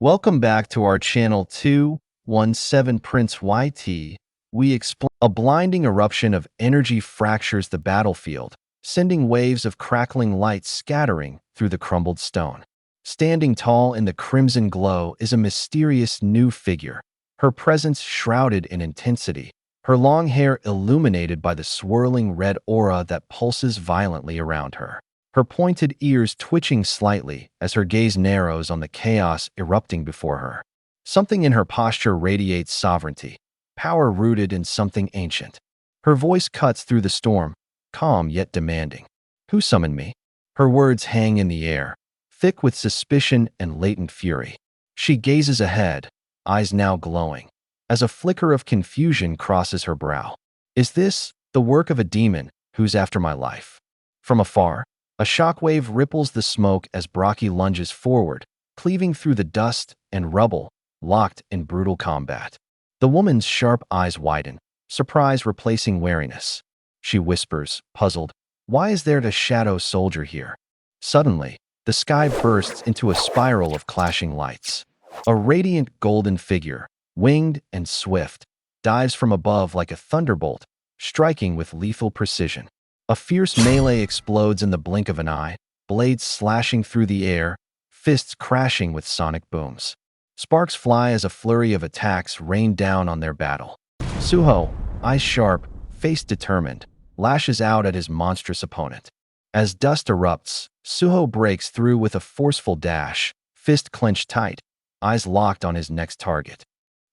Welcome back to our channel 217 Prince YT. We explain a blinding eruption of energy fractures the battlefield, sending waves of crackling light scattering through the crumbled stone. Standing tall in the crimson glow is a mysterious new figure, her presence shrouded in intensity, her long hair illuminated by the swirling red aura that pulses violently around her. Her pointed ears twitching slightly as her gaze narrows on the chaos erupting before her. Something in her posture radiates sovereignty, power rooted in something ancient. Her voice cuts through the storm, calm yet demanding. "Who summoned me?" Her words hang in the air, thick with suspicion and latent fury. She gazes ahead, eyes now glowing, as a flicker of confusion crosses her brow. Is this the work of a demon who's after my life? From afar, a shockwave ripples the smoke as Brocky lunges forward, cleaving through the dust and rubble, locked in brutal combat. The woman's sharp eyes widen, surprise replacing wariness. She whispers, puzzled, "Why is there a shadow soldier here?" Suddenly, the sky bursts into a spiral of clashing lights. A radiant golden figure, winged and swift, dives from above like a thunderbolt, striking with lethal precision. A fierce melee explodes in the blink of an eye, blades slashing through the air, fists crashing with sonic booms. Sparks fly as a flurry of attacks rain down on their battle. Suho, eyes sharp, face determined, lashes out at his monstrous opponent. As dust erupts, Suho breaks through with a forceful dash, fist clenched tight, eyes locked on his next target.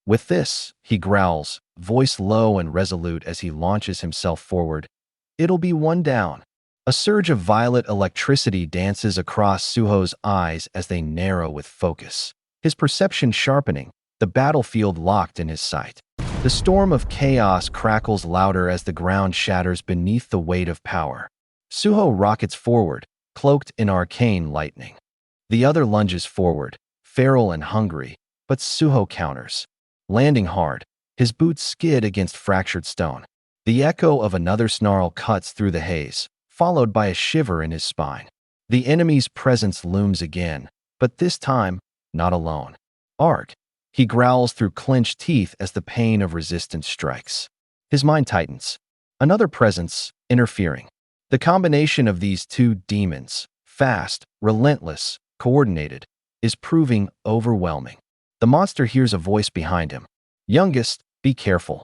With this, he growls, voice low and resolute as he launches himself forward. It'll be one down. A surge of violet electricity dances across Suho's eyes as they narrow with focus. His perception sharpening, the battlefield locked in his sight. The storm of chaos crackles louder as the ground shatters beneath the weight of power. Suho rockets forward, cloaked in arcane lightning. The other lunges forward, feral and hungry, but Suho counters. Landing hard, his boots skid against fractured stone. The echo of another snarl cuts through the haze, followed by a shiver in his spine. The enemy's presence looms again, but this time, not alone. "Arg!" He growls through clenched teeth as the pain of resistance strikes. His mind tightens. Another presence, interfering. The combination of these two demons, fast, relentless, coordinated, is proving overwhelming. The monster hears a voice behind him. "Youngest, be careful."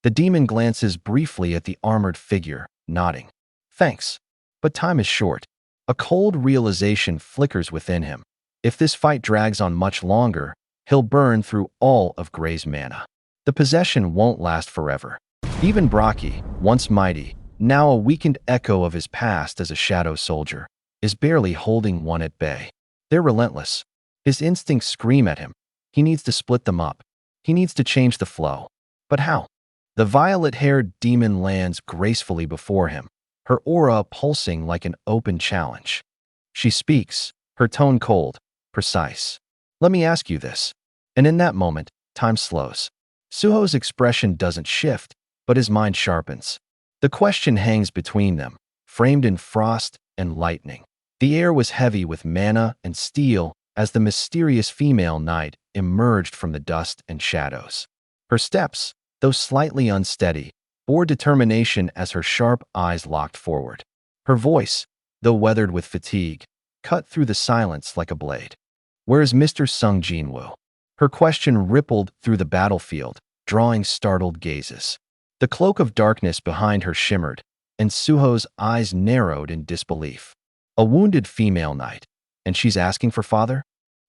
The demon glances briefly at the armored figure, nodding. "Thanks, but time is short." A cold realization flickers within him. If this fight drags on much longer, he'll burn through all of Gray's mana. The possession won't last forever. Even Brocky, once mighty, now a weakened echo of his past as a shadow soldier, is barely holding one at bay. They're relentless. His instincts scream at him. He needs to split them up. He needs to change the flow. But how? The violet-haired demon lands gracefully before him, her aura pulsing like an open challenge. She speaks, her tone cold, precise. "Let me ask you this." And in that moment, time slows. Suho's expression doesn't shift, but his mind sharpens. The question hangs between them, framed in frost and lightning. The air was heavy with mana and steel as the mysterious female knight emerged from the dust and shadows. Her steps, though slightly unsteady, bore determination as her sharp eyes locked forward. Her voice, though weathered with fatigue, cut through the silence like a blade. "Where is Mr. Sung Jin-Woo?" Her question rippled through the battlefield, drawing startled gazes. The cloak of darkness behind her shimmered, and Suho's eyes narrowed in disbelief. A wounded female knight, and she's asking for father?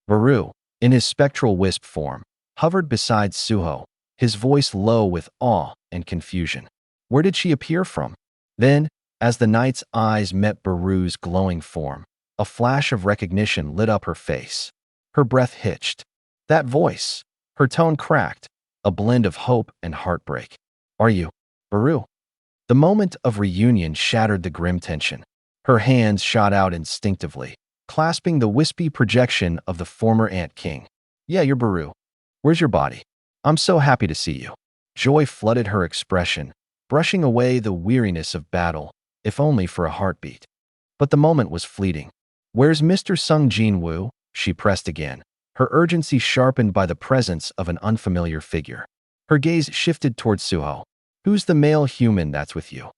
Baru, in his spectral wisp form, hovered beside Suho, his voice low with awe and confusion. Where did she appear from? Then, as the knight's eyes met Baru's glowing form, a flash of recognition lit up her face. Her breath hitched. That voice, her tone cracked, a blend of hope and heartbreak. "Are you, Baru?" The moment of reunion shattered the grim tension. Her hands shot out instinctively, clasping the wispy projection of the former Ant King. "Yeah, you're Baru. Where's your body? I'm so happy to see you." Joy flooded her expression, brushing away the weariness of battle, if only for a heartbeat. But the moment was fleeting. "Where's Mr. Sung Jin-Woo?" she pressed again, her urgency sharpened by the presence of an unfamiliar figure. Her gaze shifted towards Suho. Who's the male human that's with you?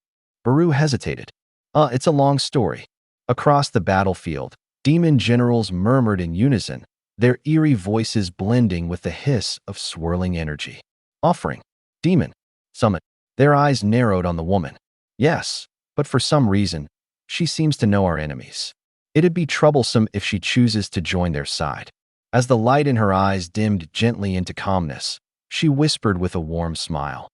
Baru hesitated. It's a long story. Across the battlefield, demon generals murmured in unison, their eerie voices blending with the hiss of swirling energy. Offering. Demon. Summon. Their eyes narrowed on the woman. Yes, but for some reason, she seems to know our enemies. It'd be troublesome if she chooses to join their side. As the light in her eyes dimmed gently into calmness, she whispered with a warm smile.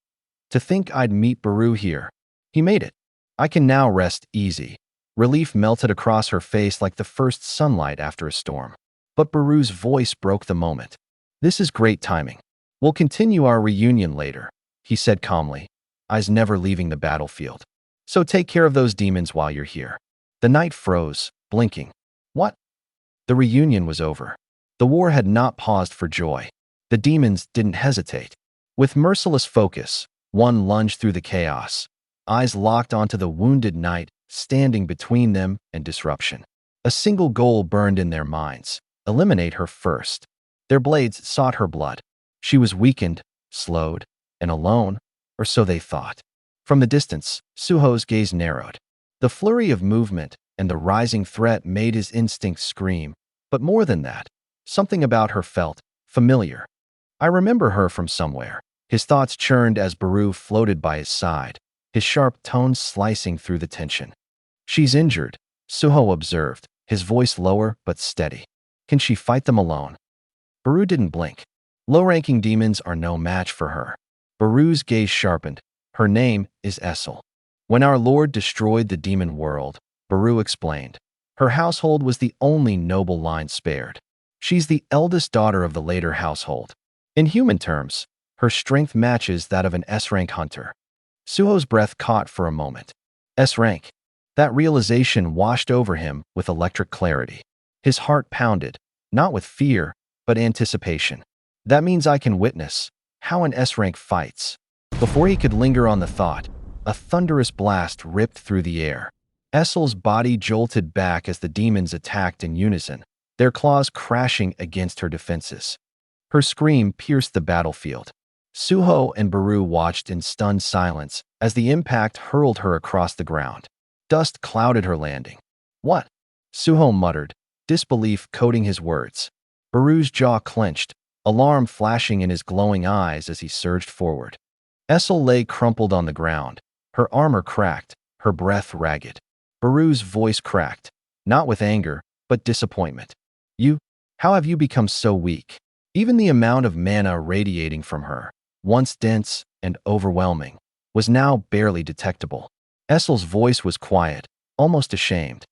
To think I'd meet Baru here. He made it. I can now rest easy. Relief melted across her face like the first sunlight after a storm. But Baru's voice broke the moment. This is great timing. We'll continue our reunion later, he said calmly, eyes never leaving the battlefield. So take care of those demons while you're here. The night froze, blinking. What? The reunion was over. The war had not paused for joy. The demons didn't hesitate. With merciless focus, one lunged through the chaos, eyes locked onto the wounded knight standing between them and disruption. A single goal burned in their minds: eliminate her first. Their blades sought her blood. She was weakened, slowed, and alone, or so they thought. From the distance, Suho's gaze narrowed. The flurry of movement and the rising threat made his instincts scream, but more than that, something about her felt familiar. I remember her from somewhere. His thoughts churned as Baru floated by his side, his sharp tones slicing through the tension. She's injured, Suho observed, his voice lower but steady. Can she fight them alone? Baru didn't blink. Low-ranking demons are no match for her. Baru's gaze sharpened. Her name is Essel. When our Lord destroyed the demon world, Baru explained, her household was the only noble line spared. She's the eldest daughter of the later household. In human terms, her strength matches that of an S-rank hunter. Suho's breath caught for a moment. S-rank. That realization washed over him with electric clarity. His heart pounded, not with fear, but anticipation. That means I can witness how an S-rank fights. Before he could linger on the thought, a thunderous blast ripped through the air. Essel's body jolted back as the demons attacked in unison, their claws crashing against her defenses. Her scream pierced the battlefield. Suho and Baru watched in stunned silence as the impact hurled her across the ground. Dust clouded her landing. What? Suho muttered, disbelief coating his words. Baru's jaw clenched, alarm flashing in his glowing eyes as he surged forward. Essel lay crumpled on the ground, her armor cracked, her breath ragged. Baru's voice cracked, not with anger, but disappointment. How have you become so weak? Even the amount of mana radiating from her, once dense and overwhelming, was now barely detectable. Essel's voice was quiet, almost ashamed.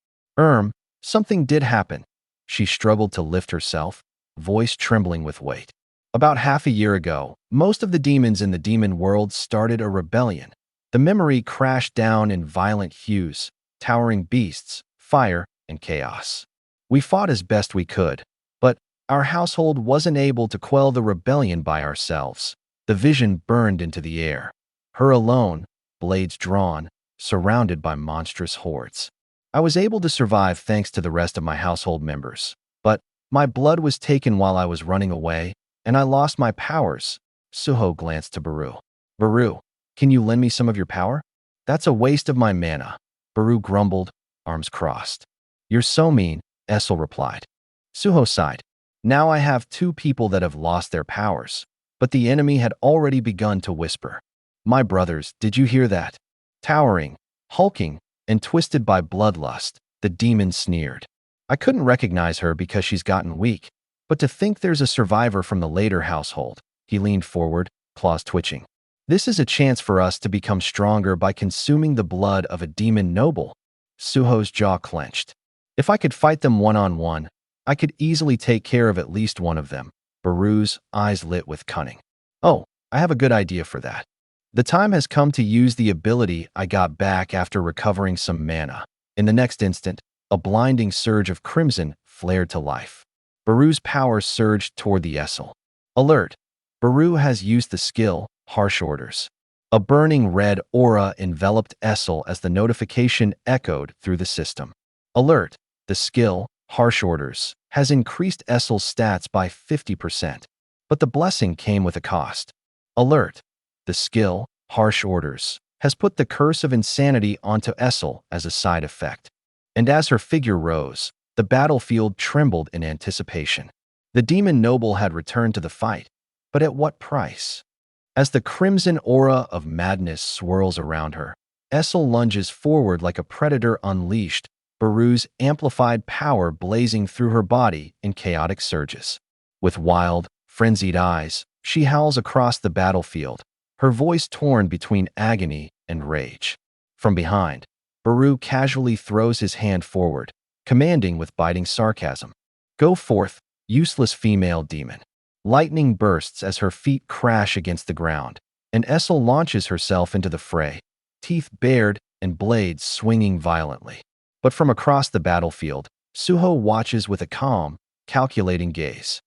Something did happen. She struggled to lift herself, voice trembling with weight. About half a year ago, most of the demons in the demon world started a rebellion. The memory crashed down in violent hues, towering beasts, fire, and chaos. We fought as best we could, but our household wasn't able to quell the rebellion by ourselves. The vision burned into the air. Her alone, blades drawn, surrounded by monstrous hordes. I was able to survive thanks to the rest of my household members, but my blood was taken while I was running away, and I lost my powers. Suho glanced to Baru. Baru, can you lend me some of your power? That's a waste of my mana. Baru grumbled, arms crossed. You're so mean, Essel replied. Suho sighed. Now I have two people that have lost their powers. But the enemy had already begun to whisper. My brothers, did you hear that? Towering, hulking, and twisted by bloodlust, the demon sneered. I couldn't recognize her because she's gotten weak, but to think there's a survivor from the later household. He leaned forward, claws twitching. This is a chance for us to become stronger by consuming the blood of a demon noble. Suho's jaw clenched. If I could fight them one-on-one, I could easily take care of at least one of them. Baru's eyes lit with cunning. Oh, I have a good idea for that. The time has come to use the ability I got back after recovering some mana. In the next instant, a blinding surge of crimson flared to life. Baru's power surged toward the Essel. Alert! Baru has used the skill, Harsh Orders. A burning red aura enveloped Essel as the notification echoed through the system. Alert! The skill, harsh orders, has increased Essel's stats by 50%. But the blessing came with a cost. Alert. The skill, harsh orders, has put the curse of insanity onto Essel as a side effect. And as her figure rose, the battlefield trembled in anticipation. The demon noble had returned to the fight, but at what price? As the crimson aura of madness swirls around her, Essel lunges forward like a predator unleashed, Baru's amplified power blazing through her body in chaotic surges. With wild, frenzied eyes, she howls across the battlefield, her voice torn between agony and rage. From behind, Baru casually throws his hand forward, commanding with biting sarcasm, "Go forth, useless female demon." Lightning bursts as her feet crash against the ground, and Essel launches herself into the fray, teeth bared and blades swinging violently. But from across the battlefield, Suho watches with a calm, calculating gaze.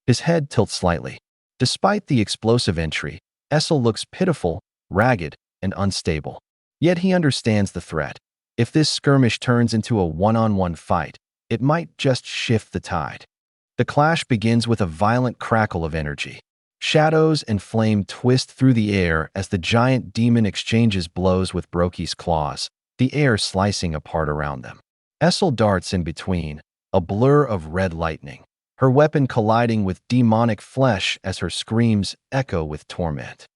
His head tilts slightly. Despite the explosive entry, Essel looks pitiful, ragged, and unstable. Yet he understands the threat. If this skirmish turns into a one-on-one fight, it might just shift the tide. The clash begins with a violent crackle of energy. Shadows and flame twist through the air as the giant demon exchanges blows with Broki's claws, the air slicing apart around them. Essel darts in between, a blur of red lightning, her weapon colliding with demonic flesh as her screams echo with torment.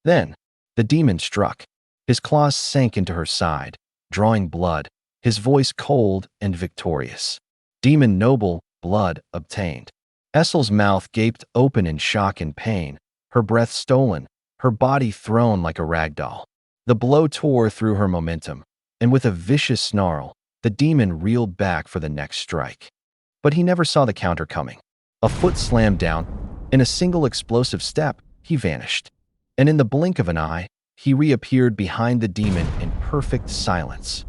Then, the demon struck. His claws sank into her side, drawing blood, his voice cold and victorious. Demon noble, blood obtained. Essel's mouth gaped open in shock and pain, her breath stolen, her body thrown like a rag doll. The blow tore through her momentum, and with a vicious snarl, the demon reeled back for the next strike. But he never saw the counter coming. A foot slammed down. In a single explosive step, he vanished. And in the blink of an eye, he reappeared behind the demon in perfect silence.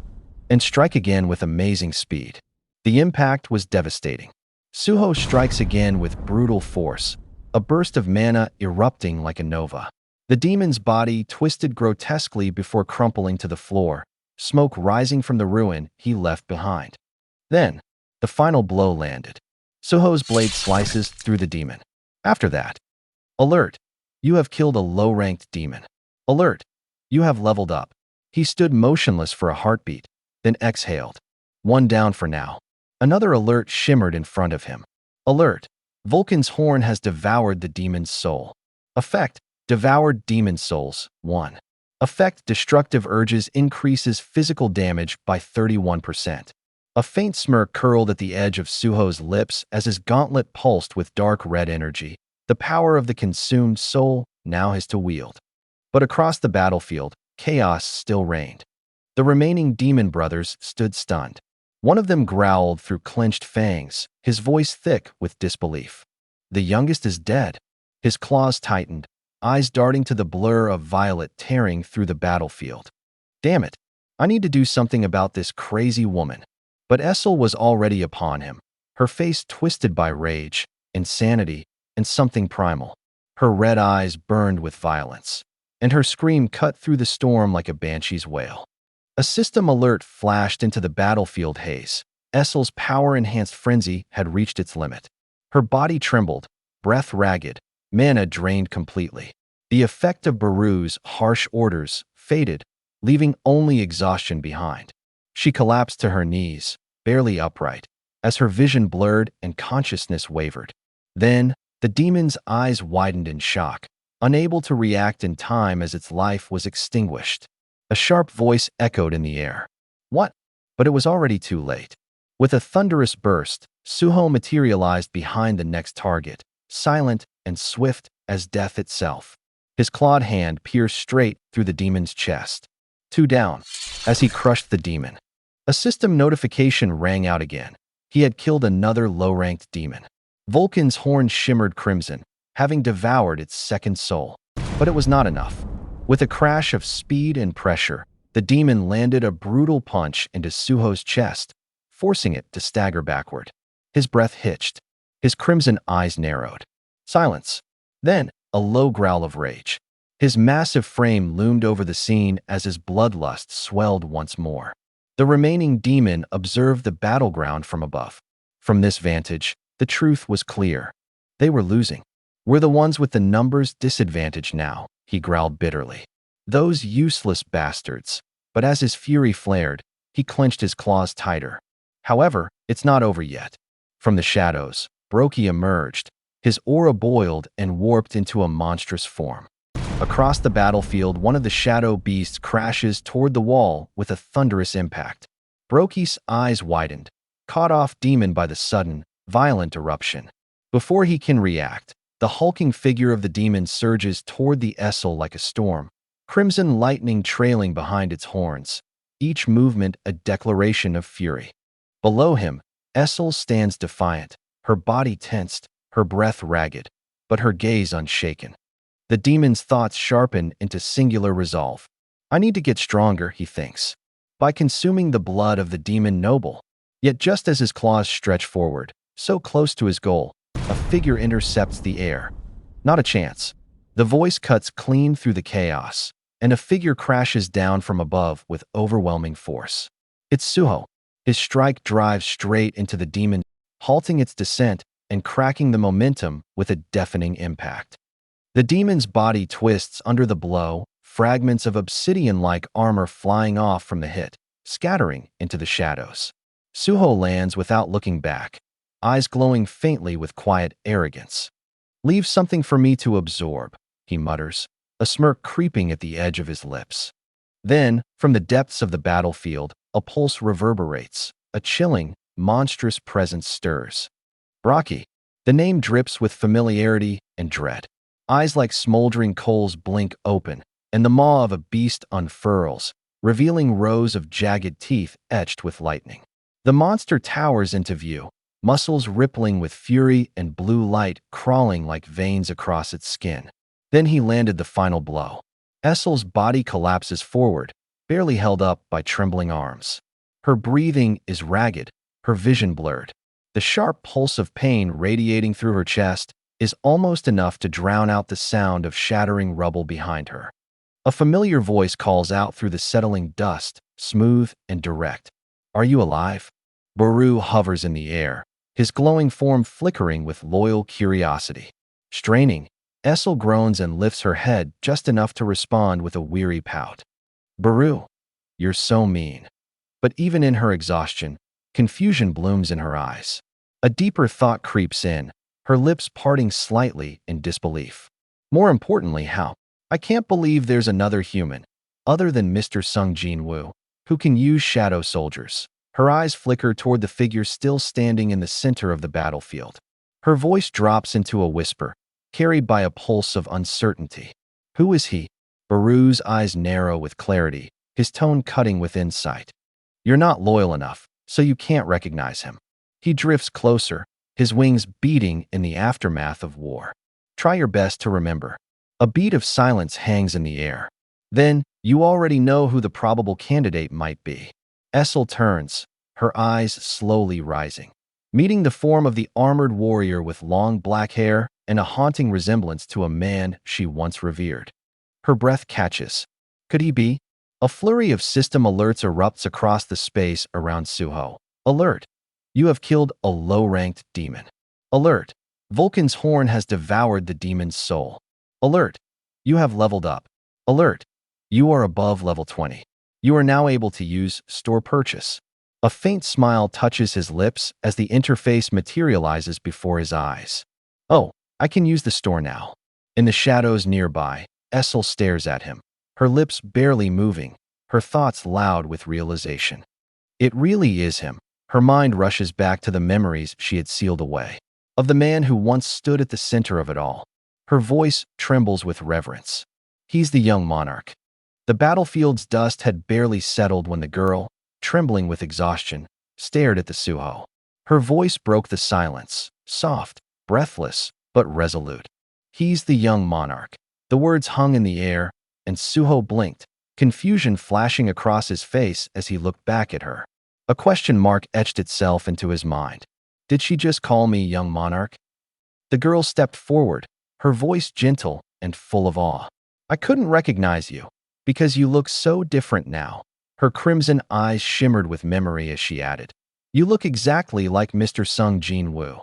And strike again with amazing speed. The impact was devastating. Suho strikes again with brutal force, a burst of mana erupting like a nova. The demon's body twisted grotesquely before crumpling to the floor, smoke rising from the ruin he left behind. Then, the final blow landed. Suho's blade slices through the demon. After that, alert! You have killed a low-ranked demon. Alert! You have leveled up. He stood motionless for a heartbeat, then exhaled. One down for now. Another alert shimmered in front of him. Alert! Vulcan's horn has devoured the demon's soul. Effect: devoured demon souls, 1. Effect: destructive urges increases physical damage by 31%. A faint smirk curled at the edge of Suho's lips as his gauntlet pulsed with dark red energy. The power of the consumed soul now his to wield. But across the battlefield, chaos still reigned. The remaining demon brothers stood stunned. One of them growled through clenched fangs, his voice thick with disbelief. The youngest is dead. His claws tightened, eyes darting to the blur of violet tearing through the battlefield. Damn it, I need to do something about this crazy woman. But Essel was already upon him, her face twisted by rage, insanity, and something primal. Her red eyes burned with violence, and her scream cut through the storm like a banshee's wail. A system alert flashed into the battlefield haze. Essel's power-enhanced frenzy had reached its limit. Her body trembled, breath ragged, mana drained completely. The effect of Baru's harsh orders faded, leaving only exhaustion behind. She collapsed to her knees, barely upright, as her vision blurred and consciousness wavered. Then, the demon's eyes widened in shock, unable to react in time as its life was extinguished. A sharp voice echoed in the air. What? But it was already too late. With a thunderous burst, Suho materialized behind the next target, silent and swift as death itself. His clawed hand pierced straight through the demon's chest. 2 down, as he crushed the demon. A system notification rang out again. He had killed another low-ranked demon. Vulcan's horn shimmered crimson, having devoured its second soul. But it was not enough. With a crash of speed and pressure, the demon landed a brutal punch into Suho's chest, forcing it to stagger backward. His breath hitched. His crimson eyes narrowed. Silence. Then, a low growl of rage. His massive frame loomed over the scene as his bloodlust swelled once more. The remaining demon observed the battleground from above. From this vantage, the truth was clear. They were losing. We're the ones with the numbers disadvantage now, he growled bitterly. Those useless bastards. But as his fury flared, he clenched his claws tighter. However, it's not over yet. From the shadows, Brokey emerged. His aura boiled and warped into a monstrous form. Across the battlefield, one of the shadow beasts crashes toward the wall with a thunderous impact. Brokey's eyes widened, caught off demon by the sudden, violent eruption. Before he can react, the hulking figure of the demon surges toward the Essel like a storm, crimson lightning trailing behind its horns, each movement a declaration of fury. Below him, Essel stands defiant, her body tensed, her breath ragged, but her gaze unshaken. The demon's thoughts sharpen into singular resolve. I need to get stronger, he thinks, by consuming the blood of the demon noble. Yet just as his claws stretch forward, so close to his goal, a figure intercepts the air. Not a chance. The voice cuts clean through the chaos, and a figure crashes down from above with overwhelming force. It's Suho. His strike drives straight into the demon, halting its descent and cracking the momentum with a deafening impact. The demon's body twists under the blow, fragments of obsidian-like armor flying off from the hit, scattering into the shadows. Suho lands without looking back, eyes glowing faintly with quiet arrogance. Leave something for me to absorb, he mutters, a smirk creeping at the edge of his lips. Then, from the depths of the battlefield, a pulse reverberates, a chilling, monstrous presence stirs. Brokey. The name drips with familiarity and dread. Eyes like smoldering coals blink open, and the maw of a beast unfurls, revealing rows of jagged teeth etched with lightning. The monster towers into view, muscles rippling with fury and blue light crawling like veins across its skin. Then he landed the final blow. Essel's body collapses forward, barely held up by trembling arms. Her breathing is ragged, her vision blurred. The sharp pulse of pain radiating through her chest is almost enough to drown out the sound of shattering rubble behind her. A familiar voice calls out through the settling dust, smooth and direct. Are you alive? Baru hovers in the air, his glowing form flickering with loyal curiosity. Straining, Essel groans and lifts her head just enough to respond with a weary pout. Baru, you're so mean. But even in her exhaustion, confusion blooms in her eyes. A deeper thought creeps in, her lips parting slightly in disbelief. More importantly, how? I can't believe there's another human, other than Mr. Sung Jin-Woo, who can use shadow soldiers. Her eyes flicker toward the figure still standing in the center of the battlefield. Her voice drops into a whisper, carried by a pulse of uncertainty. Who is he? Baru's eyes narrow with clarity, his tone cutting with insight. You're not loyal enough, so you can't recognize him. He drifts closer, his wings beating in the aftermath of war. Try your best to remember. A beat of silence hangs in the air. Then, you already know who the probable candidate might be. Essel turns, her eyes slowly rising, meeting the form of the armored warrior with long black hair and a haunting resemblance to a man she once revered. Her breath catches. Could he be? A flurry of system alerts erupts across the space around Suho. Alert! You have killed a low-ranked demon. Alert! Vulcan's horn has devoured the demon's soul. Alert! You have leveled up. Alert! You are above level 20. You are now able to use Store Purchase. A faint smile touches his lips as the interface materializes before his eyes. Oh, I can use the store now. In the shadows nearby, Essel stares at him, her lips barely moving, her thoughts loud with realization. It really is him. Her mind rushes back to the memories she had sealed away, of the man who once stood at the center of it all. Her voice trembles with reverence. He's the young monarch. The battlefield's dust had barely settled when the girl, trembling with exhaustion, stared at the Suho. Her voice broke the silence, soft, breathless, but resolute. He's the young monarch. The words hung in the air, and Suho blinked, confusion flashing across his face as he looked back at her. A question mark etched itself into his mind. Did she just call me young monarch? The girl stepped forward, her voice gentle and full of awe. I couldn't recognize you, because you look so different now. Her crimson eyes shimmered with memory as she added, You look exactly like Mr. Sung Jin-Woo.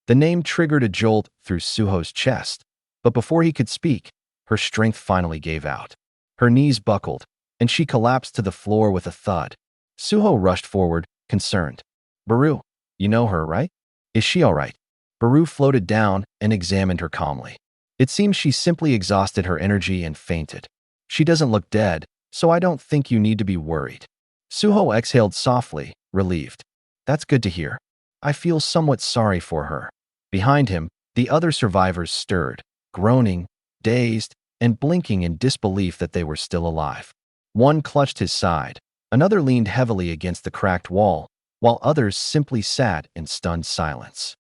The name triggered a jolt through Suho's chest, but before he could speak, her strength finally gave out. Her knees buckled, and she collapsed to the floor with a thud. Suho rushed forward, concerned. Baru, you know her, right? Is she all right? Baru floated down and examined her calmly. It seems she simply exhausted her energy and fainted. She doesn't look dead, so I don't think you need to be worried. Suho exhaled softly, relieved. That's good to hear. I feel somewhat sorry for her. Behind him, the other survivors stirred, groaning, dazed, and blinking in disbelief that they were still alive. One clutched his side, another leaned heavily against the cracked wall, while others simply sat in stunned silence.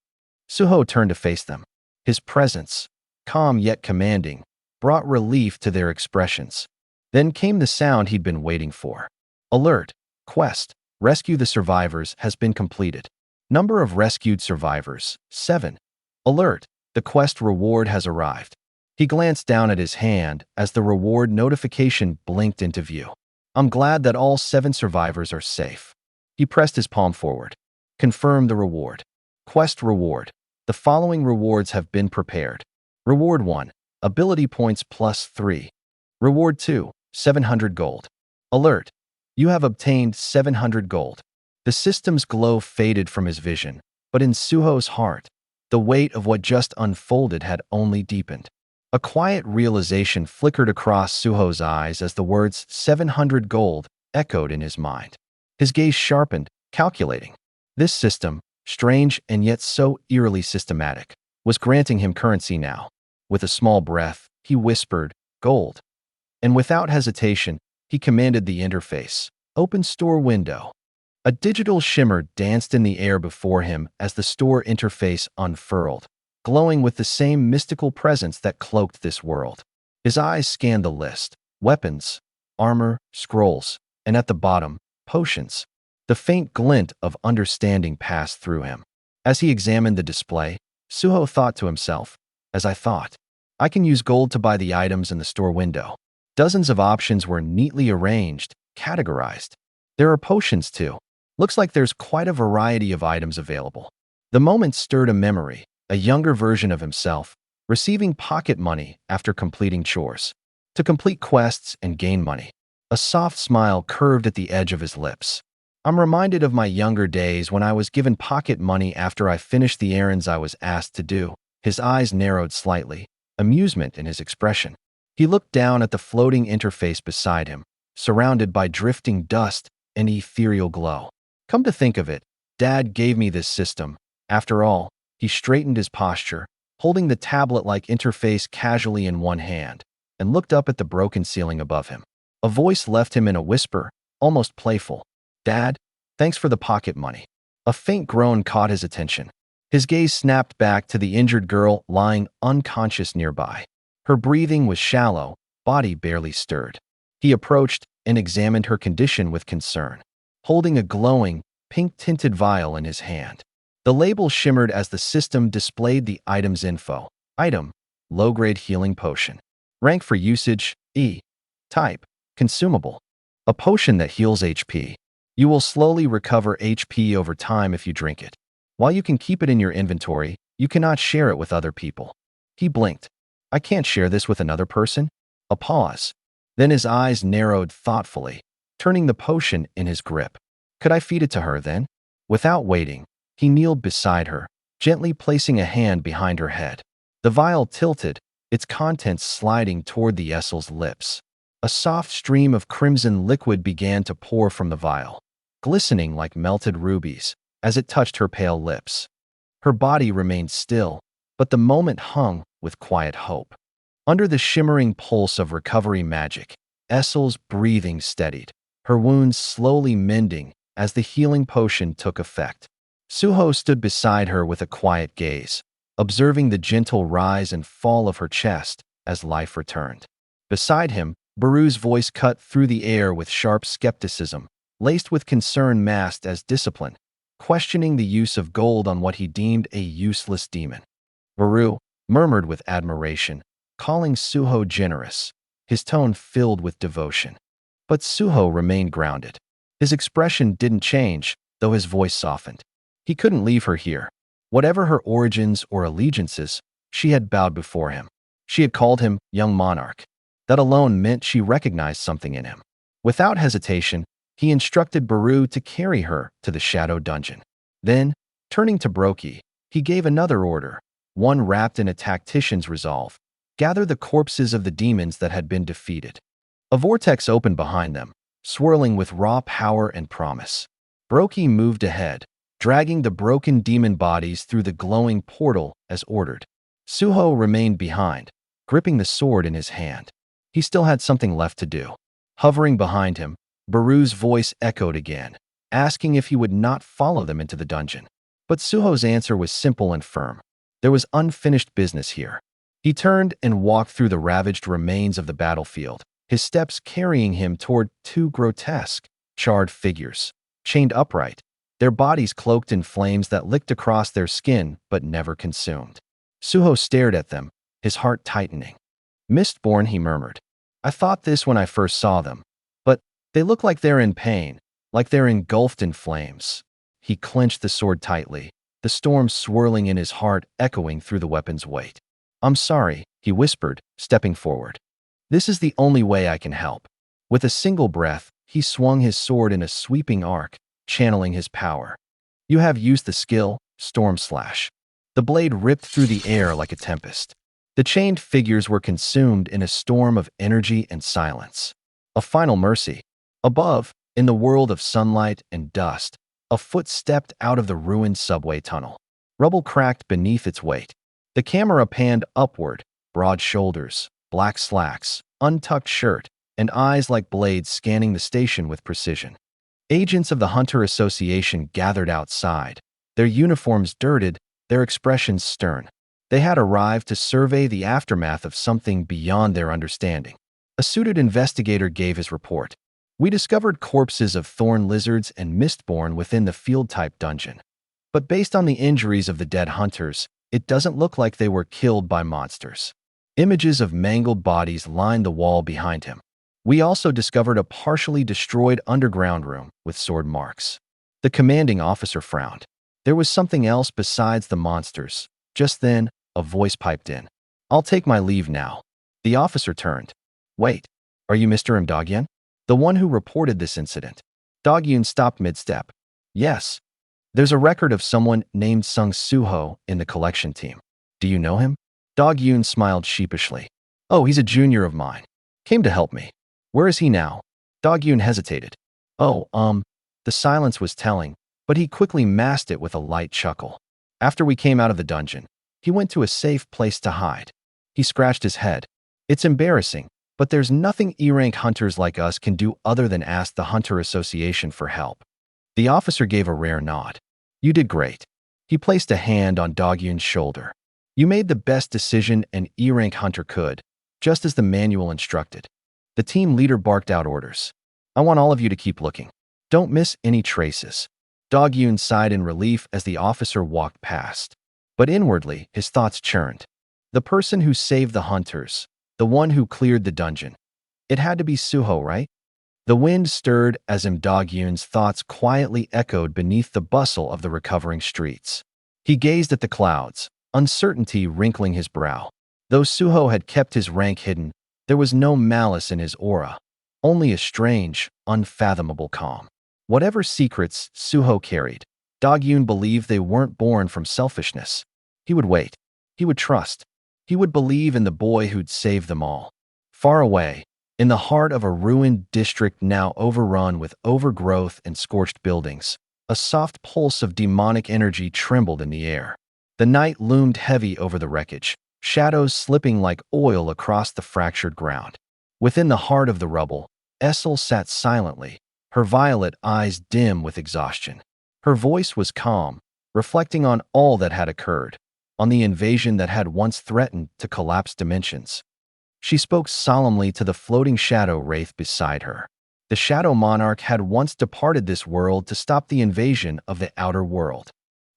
Suho turned to face them. His presence, calm yet commanding, brought relief to their expressions. Then came the sound he'd been waiting for. Alert! Quest: Rescue the survivors has been completed. Number of rescued survivors: 7. Alert! The quest reward has arrived. He glanced down at his hand as the reward notification blinked into view. I'm glad that all 7 survivors are safe. He pressed his palm forward. Confirm the reward. Quest reward. The following rewards have been prepared. Reward 1. Ability points plus 3. Reward 2. 700 gold. Alert! You have obtained 700 gold. The system's glow faded from his vision, but in Suho's heart, the weight of what just unfolded had only deepened. A quiet realization flickered across Suho's eyes as the words 700 gold echoed in his mind. His gaze sharpened, calculating. This system, strange and yet so eerily systematic, was granting him currency now. With a small breath, he whispered, gold. And without hesitation, he commanded the interface. Open store window. A digital shimmer danced in the air before him as the store interface unfurled, glowing with the same mystical presence that cloaked this world. His eyes scanned the list: weapons, armor, scrolls, and at the bottom, potions. The faint glint of understanding passed through him. As he examined the display, Suho thought to himself, as I thought, I can use gold to buy the items in the store window. Dozens of options were neatly arranged, categorized. There are potions too. Looks like there's quite a variety of items available. The moment stirred a memory, a younger version of himself, receiving pocket money after completing chores. To complete quests and gain money. A soft smile curved at the edge of his lips. I'm reminded of my younger days when I was given pocket money after I finished the errands I was asked to do. His eyes narrowed slightly, amusement in his expression. He looked down at the floating interface beside him, surrounded by drifting dust and ethereal glow. Come to think of it, Dad gave me this system. After all, he straightened his posture, holding the tablet-like interface casually in one hand, and looked up at the broken ceiling above him. A voice left him in a whisper, almost playful. Dad, thanks for the pocket money. A faint groan caught his attention. His gaze snapped back to the injured girl lying unconscious nearby. Her breathing was shallow, body barely stirred. He approached and examined her condition with concern, holding a glowing, pink-tinted vial in his hand. The label shimmered as the system displayed the item's info. Item: low-grade healing potion. Rank for usage: E. Type: consumable. A potion that heals HP. You will slowly recover HP over time if you drink it. While you can keep it in your inventory, you cannot share it with other people. He blinked. I can't share this with another person? A pause. Then his eyes narrowed thoughtfully, turning the potion in his grip. Could I feed it to her then? Without waiting, he kneeled beside her, gently placing a hand behind her head. The vial tilted, its contents sliding toward the Essel's lips. A soft stream of crimson liquid began to pour from the vial, glistening like melted rubies as it touched her pale lips. Her body remained still, but the moment hung with quiet hope. Under the shimmering pulse of recovery magic, Essel's breathing steadied, her wounds slowly mending as the healing potion took effect. Suho stood beside her with a quiet gaze, observing the gentle rise and fall of her chest as life returned. Beside him, Baru's voice cut through the air with sharp skepticism, laced with concern masked as discipline, questioning the use of gold on what he deemed a useless demon. Baru murmured with admiration, calling Suho generous, his tone filled with devotion. But Suho remained grounded. His expression didn't change, though his voice softened. He couldn't leave her here. Whatever her origins or allegiances, she had bowed before him. She had called him young monarch. That alone meant she recognized something in him. Without hesitation, he instructed Baru to carry her to the shadow dungeon. Then, turning to Brokey, he gave another order, one wrapped in a tactician's resolve: gather the corpses of the demons that had been defeated. A vortex opened behind them, swirling with raw power and promise. Brokey moved ahead, dragging the broken demon bodies through the glowing portal as ordered. Suho remained behind, gripping the sword in his hand. He still had something left to do. Hovering behind him, Baru's voice echoed again, asking if he would not follow them into the dungeon. But Suho's answer was simple and firm. There was unfinished business here. He turned and walked through the ravaged remains of the battlefield, his steps carrying him toward two grotesque, charred figures, chained upright, their bodies cloaked in flames that licked across their skin but never consumed. Suho stared at them, his heart tightening. "Mistborn," he murmured. "I thought this when I first saw them, but they look like they're in pain, like they're engulfed in flames." He clenched the sword tightly, the storm swirling in his heart echoing through the weapon's weight. "I'm sorry," he whispered, stepping forward. "This is the only way I can help." With a single breath, he swung his sword in a sweeping arc, channeling his power. "You have used the skill, Storm Slash." The blade ripped through the air like a tempest. The chained figures were consumed in a storm of energy and silence. A final mercy. Above, in the world of sunlight and dust, a foot stepped out of the ruined subway tunnel. Rubble cracked beneath its weight. The camera panned upward, broad shoulders, black slacks, untucked shirt, and eyes like blades scanning the station with precision. Agents of the Hunter Association gathered outside, their uniforms dirted, their expressions stern. They had arrived to survey the aftermath of something beyond their understanding. A suited investigator gave his report. "We discovered corpses of thorn lizards and mistborn within the field-type dungeon. But based on the injuries of the dead hunters, it doesn't look like they were killed by monsters." Images of mangled bodies lined the wall behind him. "We also discovered a partially destroyed underground room with sword marks." The commanding officer frowned. There was something else besides the monsters. Just then, a voice piped in. "I'll take my leave now." The officer turned. "Wait, are you Mr. Mdogyen? The one who reported this incident?" Dogyun stopped mid-step. "Yes. There's a record of someone named Sung Suho in the collection team. Do you know him?" Dogyun smiled sheepishly. "Oh, he's a junior of mine. Came to help me." "Where is he now?" Dogyun hesitated. "Oh, The silence was telling, but he quickly masked it with a light chuckle. "After we came out of the dungeon, he went to a safe place to hide." He scratched his head. "It's embarrassing, but there's nothing E-rank hunters like us can do other than ask the Hunter Association for help." The officer gave a rare nod. "You did great." He placed a hand on Dogyun's shoulder. "You made the best decision an E-rank hunter could, just as the manual instructed." The team leader barked out orders. "I want all of you to keep looking. Don't miss any traces." Dogyun sighed in relief as the officer walked past. But inwardly, his thoughts churned. The person who saved the hunters, the one who cleared the dungeon. It had to be Suho, right? The wind stirred as Dogyun's thoughts quietly echoed beneath the bustle of the recovering streets. He gazed at the clouds, uncertainty wrinkling his brow. Though Suho had kept his rank hidden, there was no malice in his aura, only a strange, unfathomable calm. Whatever secrets Suho carried, Dogyun believed they weren't born from selfishness. He would wait. He would trust. He would believe in the boy who'd saved them all. Far away, in the heart of a ruined district now overrun with overgrowth and scorched buildings, a soft pulse of demonic energy trembled in the air. The night loomed heavy over the wreckage, shadows slipping like oil across the fractured ground. Within the heart of the rubble, Essel sat silently, her violet eyes dim with exhaustion. Her voice was calm, reflecting on all that had occurred, on the invasion that had once threatened to collapse dimensions. She spoke solemnly to the floating shadow wraith beside her. The Shadow Monarch had once departed this world to stop the invasion of the outer world.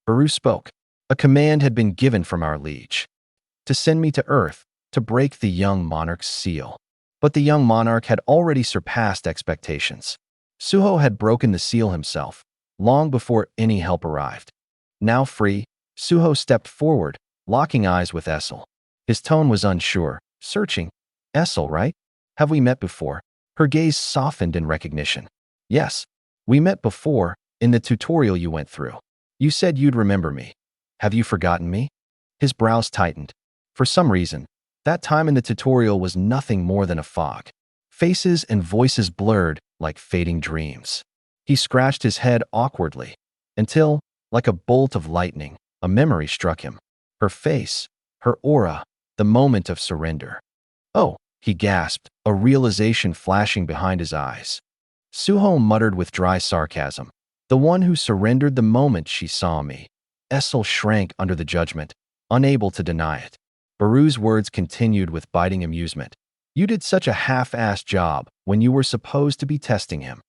Baru spoke. "A command had been given from our liege. To send me to Earth, to break the young monarch's seal." But the young monarch had already surpassed expectations. Suho had broken the seal himself, long before any help arrived. Now free, Suho stepped forward, locking eyes with Essel. His tone was unsure, searching. Essel, right? Have we met before? Her gaze softened in recognition. Yes, we met before, in the tutorial you went through. You said you'd remember me. Have you forgotten me? His brows tightened. For some reason, that time in the tutorial was nothing more than a fog. Faces and voices blurred like fading dreams. He scratched his head awkwardly, until, like a bolt of lightning, a memory struck him. Her face, her aura, the moment of surrender. Oh, he gasped, a realization flashing behind his eyes. Suho muttered with dry sarcasm. The one who surrendered the moment she saw me. Essel shrank under the judgment, unable to deny it. Baru's words continued with biting amusement. You did such a half-assed job when you were supposed to be testing him.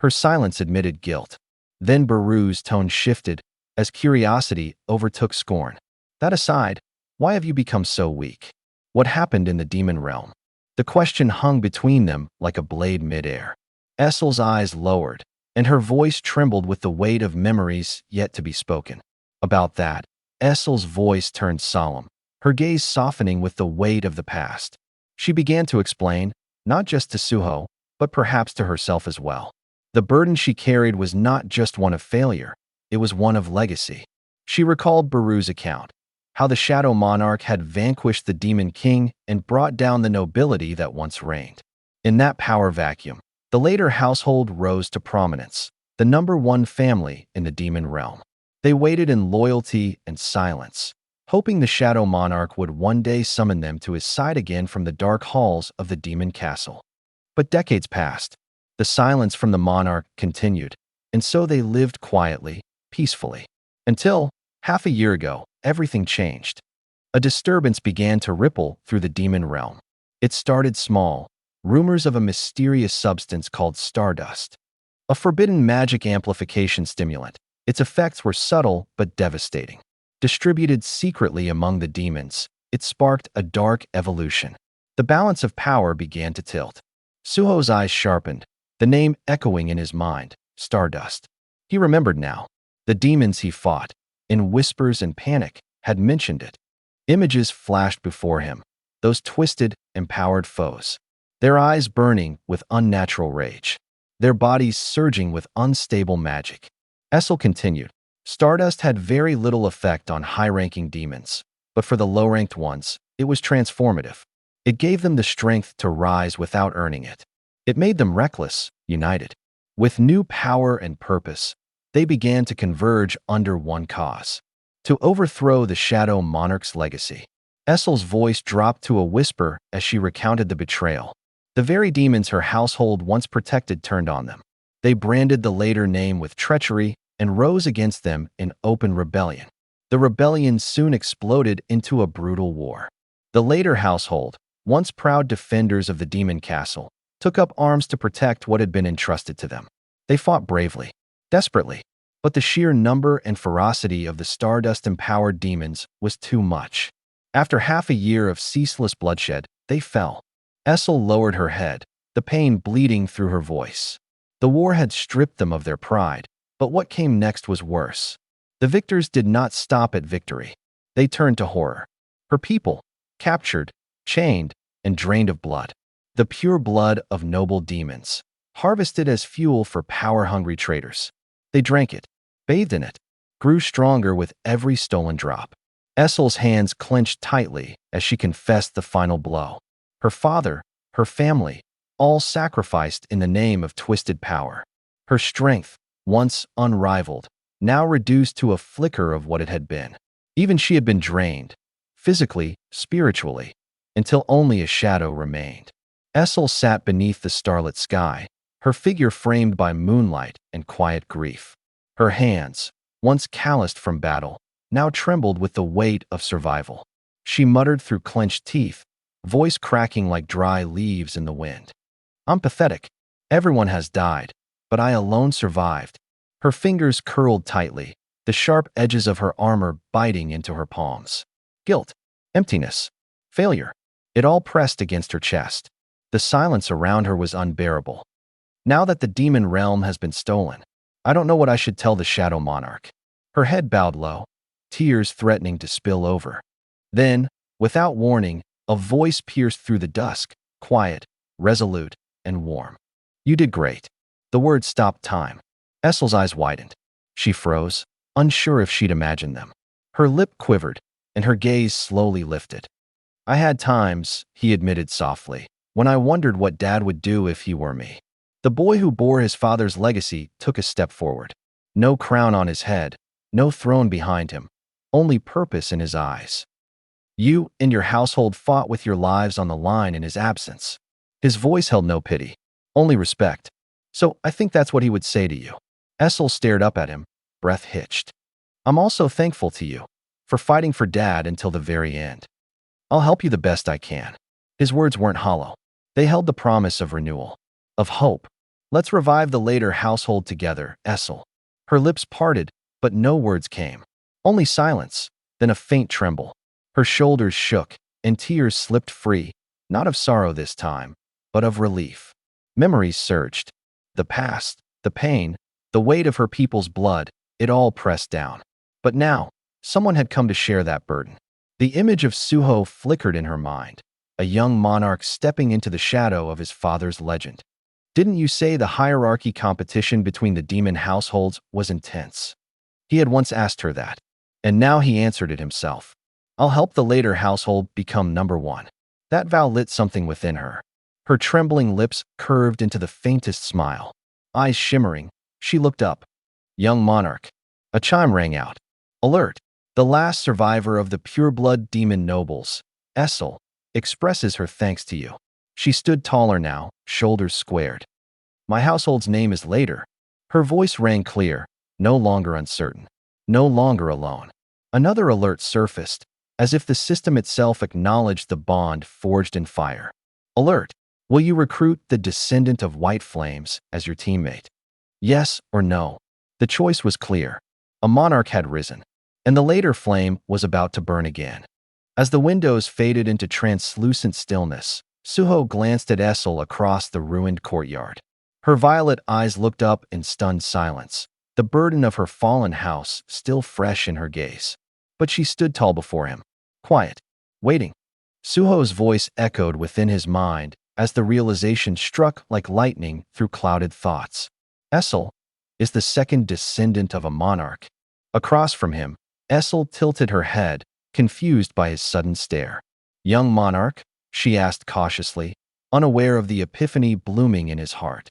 Her silence admitted guilt. Then Baru's tone shifted as curiosity overtook scorn. That aside, why have you become so weak? What happened in the demon realm? The question hung between them like a blade midair. Essel's eyes lowered, and her voice trembled with the weight of memories yet to be spoken. About that, Essel's voice turned solemn, her gaze softening with the weight of the past. She began to explain, not just to Suho, but perhaps to herself as well. The burden she carried was not just one of failure, it was one of legacy. She recalled Baru's account, how the Shadow Monarch had vanquished the Demon King and brought down the nobility that once reigned. In that power vacuum, the later household rose to prominence, the #1 family in the demon realm. They waited in loyalty and silence, hoping the Shadow Monarch would one day summon them to his side again from the dark halls of the demon castle. But decades passed. The silence from the monarch continued, and so they lived quietly, peacefully. Until, half a year ago, everything changed. A disturbance began to ripple through the demon realm. It started small, rumors of a mysterious substance called stardust, a forbidden magic amplification stimulant. Its effects were subtle but devastating. Distributed secretly among the demons, it sparked a dark evolution. The balance of power began to tilt. Suho's eyes sharpened, the name echoing in his mind, Stardust. He remembered now. The demons he fought, in whispers and panic, had mentioned it. Images flashed before him, those twisted, empowered foes. Their eyes burning with unnatural rage, their bodies surging with unstable magic. Essel continued. Stardust had very little effect on high-ranking demons, but for the low-ranked ones, it was transformative. It gave them the strength to rise without earning it. It made them reckless, united. With new power and purpose, they began to converge under one cause: to overthrow the Shadow Monarch's legacy. Essel's voice dropped to a whisper as she recounted the betrayal. The very demons her household once protected turned on them. They branded the later name with treachery and rose against them in open rebellion. The rebellion soon exploded into a brutal war. The later household, once proud defenders of the demon castle, took up arms to protect what had been entrusted to them. They fought bravely, desperately, but the sheer number and ferocity of the Stardust-empowered demons was too much. After half a year of ceaseless bloodshed, they fell. Essel lowered her head, the pain bleeding through her voice. The war had stripped them of their pride, but what came next was worse. The victors did not stop at victory. They turned to horror. Her people, captured, chained, and drained of blood. The pure blood of noble demons, harvested as fuel for power-hungry traitors. They drank it, bathed in it, grew stronger with every stolen drop. Essel's hands clenched tightly as she confessed the final blow. Her father, her family, all sacrificed in the name of twisted power. Her strength, once unrivaled, now reduced to a flicker of what it had been. Even she had been drained, physically, spiritually, until only a shadow remained. Essel sat beneath the starlit sky, her figure framed by moonlight and quiet grief. Her hands, once calloused from battle, now trembled with the weight of survival. She muttered through clenched teeth, voice cracking like dry leaves in the wind. I'm pathetic. Everyone has died, but I alone survived. Her fingers curled tightly, the sharp edges of her armor biting into her palms. Guilt, emptiness, failure. It all pressed against her chest. The silence around her was unbearable. Now that the demon realm has been stolen, I don't know what I should tell the Shadow Monarch. Her head bowed low, tears threatening to spill over. Then, without warning, a voice pierced through the dusk, quiet, resolute, and warm. You did great. The words stopped time. Essel's eyes widened. She froze, unsure if she'd imagined them. Her lip quivered, and her gaze slowly lifted. I had times, he admitted softly, when I wondered what Dad would do if he were me. The boy who bore his father's legacy took a step forward. No crown on his head, no throne behind him, only purpose in his eyes. You and your household fought with your lives on the line in his absence. His voice held no pity, only respect. So I think that's what he would say to you. Essel stared up at him, breath hitched. I'm also thankful to you for fighting for Dad until the very end. I'll help you the best I can. His words weren't hollow. They held the promise of renewal, of hope. Let's revive the later household together, Essel. Her lips parted, but no words came. Only silence, then a faint tremble. Her shoulders shook, and tears slipped free, not of sorrow this time, but of relief. Memories surged. The past, the pain, the weight of her people's blood, it all pressed down. But now, someone had come to share that burden. The image of Suho flickered in her mind, a young monarch stepping into the shadow of his father's legend. Didn't you say the hierarchy competition between the demon households was intense? He had once asked her that, and now he answered it himself. I'll help the later household become number one. That vow lit something within her. Her trembling lips curved into the faintest smile. Eyes shimmering, she looked up. Young monarch. A chime rang out. Alert! The last survivor of the pureblood demon nobles, Essel, expresses her thanks to you. She stood taller now, shoulders squared. My household's name is later. Her voice rang clear, no longer uncertain, no longer alone. Another alert surfaced, as if the system itself acknowledged the bond forged in fire. Alert! Will you recruit the descendant of White Flames as your teammate? Yes or no? The choice was clear. A monarch had risen, and the later flame was about to burn again. As the windows faded into translucent stillness, Suho glanced at Essel across the ruined courtyard. Her violet eyes looked up in stunned silence, the burden of her fallen house still fresh in her gaze. But she stood tall before him, quiet, waiting. Suho's voice echoed within his mind as the realization struck like lightning through clouded thoughts. Essel is the second descendant of a monarch. Across from him, Essel tilted her head, confused by his sudden stare. Young monarch? She asked cautiously, unaware of the epiphany blooming in his heart.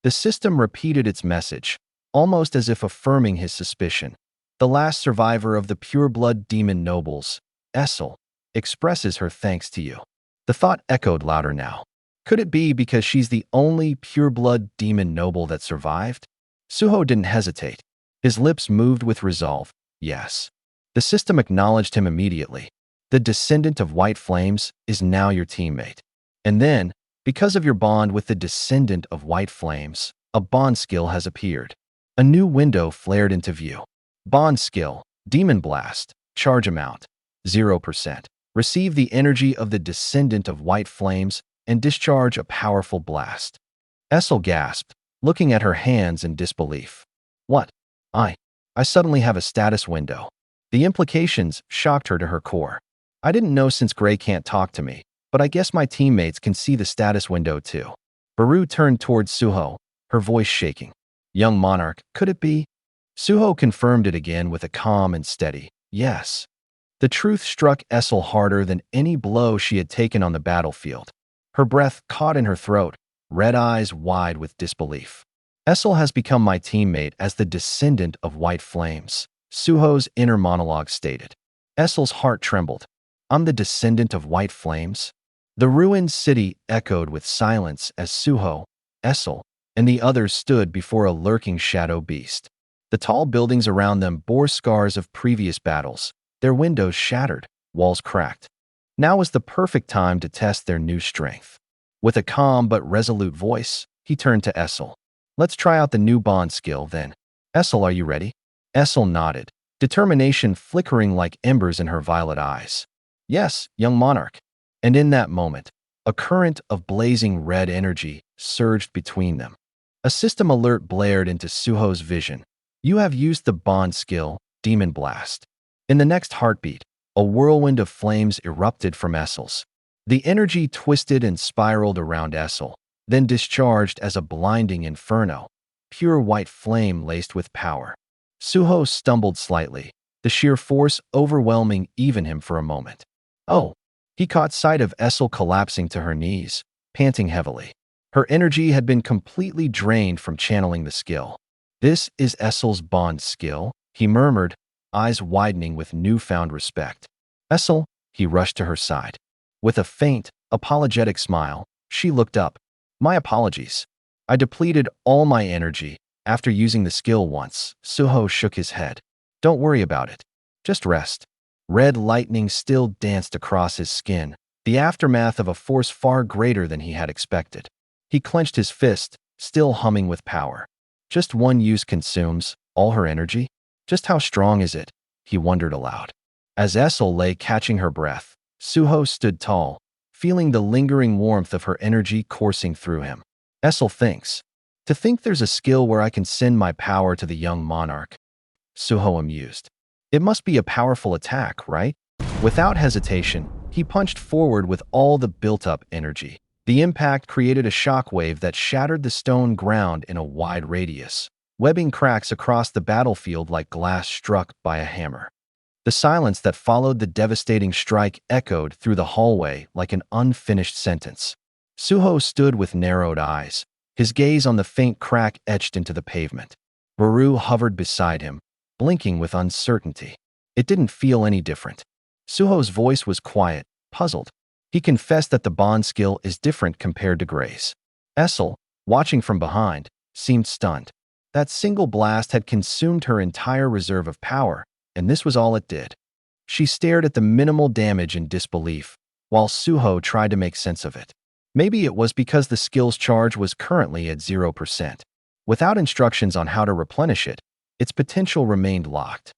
The system repeated its message, almost as if affirming his suspicion. The last survivor of the pureblood demon nobles, Essel, expresses her thanks to you. The thought echoed louder now. Could it be because she's the only pureblood demon noble that survived? Suho didn't hesitate. His lips moved with resolve. Yes. The system acknowledged him immediately. The descendant of White Flames is now your teammate. And then, because of your bond with the descendant of White Flames, a bond skill has appeared. A new window flared into view. Bond skill, Demon Blast, charge amount, 0%. Receive the energy of the descendant of White Flames and discharge a powerful blast. Essel gasped, looking at her hands in disbelief. What? I suddenly have a status window. The implications shocked her to her core. I didn't know since Gray can't talk to me, but I guess my teammates can see the status window too. Baru turned towards Suho, her voice shaking. Young monarch, could it be? Suho confirmed it again with a calm and steady, yes. The truth struck Essel harder than any blow she had taken on the battlefield. Her breath caught in her throat, red eyes wide with disbelief. Essel has become my teammate as the descendant of White Flames, Suho's inner monologue stated. Essel's heart trembled. I'm the descendant of White Flames? The ruined city echoed with silence as Suho, Essel, and the others stood before a lurking shadow beast. The tall buildings around them bore scars of previous battles, their windows shattered, walls cracked. Now was the perfect time to test their new strength. With a calm but resolute voice, he turned to Essel. Let's try out the new bond skill then. Essel, are you ready? Essel nodded, determination flickering like embers in her violet eyes. Yes, young monarch. And in that moment, a current of blazing red energy surged between them. A system alert blared into Suho's vision. You have used the bond skill, Demon Blast. In the next heartbeat, a whirlwind of flames erupted from Essel's. The energy twisted and spiraled around Essel, then discharged as a blinding inferno, pure white flame laced with power. Suho stumbled slightly, the sheer force overwhelming even him for a moment. Oh! He caught sight of Essel collapsing to her knees, panting heavily. Her energy had been completely drained from channeling the skill. This is Essel's bond skill, he murmured, eyes widening with newfound respect. Essel, he rushed to her side. With a faint, apologetic smile, she looked up. My apologies. I depleted all my energy after using the skill once. Suho shook his head. Don't worry about it. Just rest. Red lightning still danced across his skin, the aftermath of a force far greater than he had expected. He clenched his fist, still humming with power. Just one use consumes all her energy? Just how strong is it? He wondered aloud. As Essel lay catching her breath, Suho stood tall, feeling the lingering warmth of her energy coursing through him. Essel thinks. To think there's a skill where I can send my power to the young monarch. Suho amused. It must be a powerful attack, right? Without hesitation, he punched forward with all the built-up energy. The impact created a shockwave that shattered the stone ground in a wide radius, webbing cracks across the battlefield like glass struck by a hammer. The silence that followed the devastating strike echoed through the hallway like an unfinished sentence. Suho stood with narrowed eyes, his gaze on the faint crack etched into the pavement. Baru hovered beside him, blinking with uncertainty. It didn't feel any different. Suho's voice was quiet, puzzled. He confessed that the bond skill is different compared to Grace. Essel, watching from behind, seemed stunned. That single blast had consumed her entire reserve of power, and this was all it did. She stared at the minimal damage in disbelief, while Suho tried to make sense of it. Maybe it was because the skill's charge was currently at 0%. Without instructions on how to replenish it, its potential remained locked.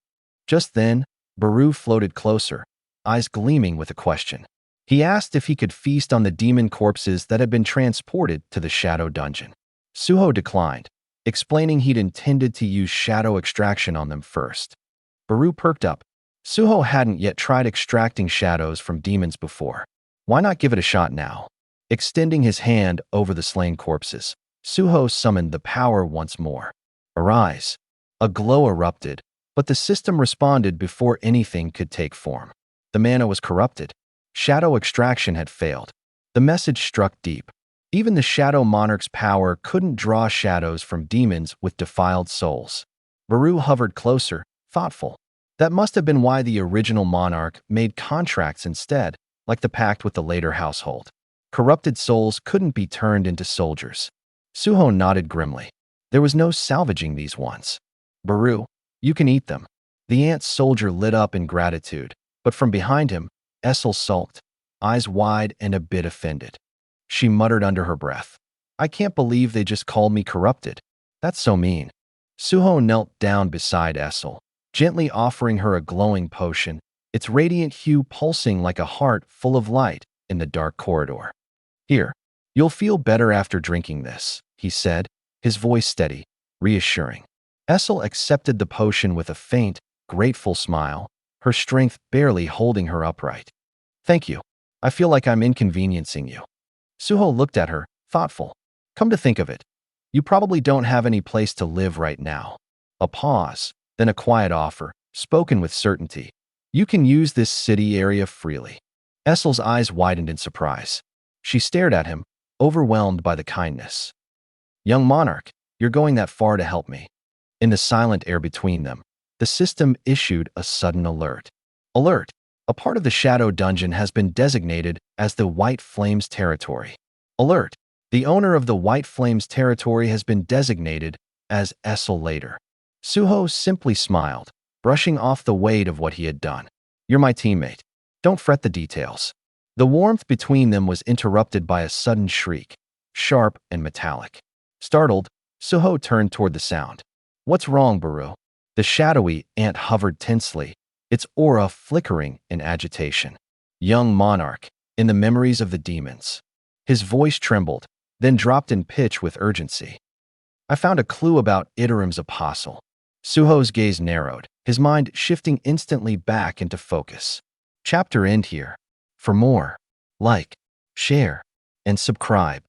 Just then, Baru floated closer, eyes gleaming with a question. He asked if he could feast on the demon corpses that had been transported to the Shadow Dungeon. Suho declined, explaining he'd intended to use shadow extraction on them first. Baru perked up. Suho hadn't yet tried extracting shadows from demons before. Why not give it a shot now? Extending his hand over the slain corpses, Suho summoned the power once more. Arise. A glow erupted, but the system responded before anything could take form. The mana was corrupted. Shadow extraction had failed. The message struck deep. Even the Shadow Monarch's power couldn't draw shadows from demons with defiled souls. Baru hovered closer, thoughtful. That must have been why the original monarch made contracts instead, like the pact with the later household. Corrupted souls couldn't be turned into soldiers. Suho nodded grimly. There was no salvaging these ones. Baru, you can eat them. The ant soldier lit up in gratitude, but from behind him, Essel sulked, eyes wide and a bit offended. She muttered under her breath. I can't believe they just called me corrupted. That's so mean. Suho knelt down beside Essel, gently offering her a glowing potion, its radiant hue pulsing like a heart full of light in the dark corridor. Here, you'll feel better after drinking this, he said, his voice steady, reassuring. Essel accepted the potion with a faint, grateful smile, her strength barely holding her upright. Thank you. I feel like I'm inconveniencing you. Suho looked at her, thoughtful. Come to think of it, you probably don't have any place to live right now. A pause, then a quiet offer, spoken with certainty. You can use this city area freely. Essel's eyes widened in surprise. She stared at him, overwhelmed by the kindness. Young monarch, you're going that far to help me. In the silent air between them, the system issued a sudden alert. Alert! A part of the Shadow Dungeon has been designated as the White Flames Territory. Alert! The owner of the White Flames Territory has been designated as Essel later. Suho simply smiled, brushing off the weight of what he had done. You're my teammate. Don't fret the details. The warmth between them was interrupted by a sudden shriek, sharp and metallic. Startled, Suho turned toward the sound. What's wrong, Baru? The shadowy ant hovered tensely, its aura flickering in agitation. Young monarch, in the memories of the demons. His voice trembled, then dropped in pitch with urgency. I found a clue about Iterim's apostle. Suho's gaze narrowed, his mind shifting instantly back into focus. Chapter end here. For more, like, share, and subscribe.